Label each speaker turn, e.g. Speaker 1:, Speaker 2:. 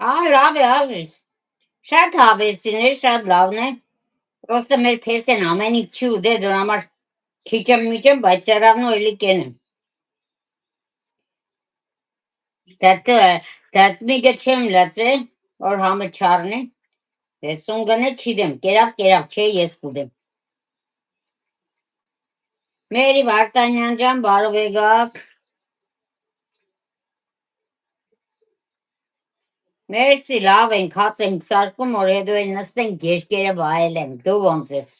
Speaker 1: լավ է, ազիս։ Շատ հավեսին է, շատ լավն է։ Պրոստը մեր փեսեն ամեն ինչ չի ուդե դոր համար քիչեմ միչեմ, բայց սեravno էլի կեն եմ։ Դատ միգը չեմ լացե, որ համը չարնի։ Տեսուն գնե չիդեմ, կերավ, չէ ես կուդեմ։ Մերի Վարդանյան ջան, բարով եկաք։ Մերսի, լավ ենք, հաց ենք սարկում, որ հետո նստենք գեշկերը վայելենք, դու ոնց ես։